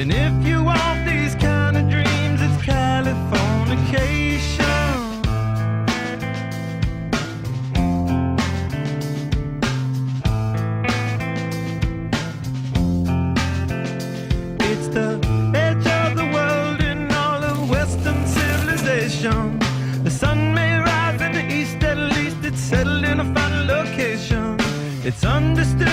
And if you want these kind of dreams, it's Californication. It's the edge of the world in all of Western civilization. The sun may rise in the east, at least it's settled in a final location. It's understood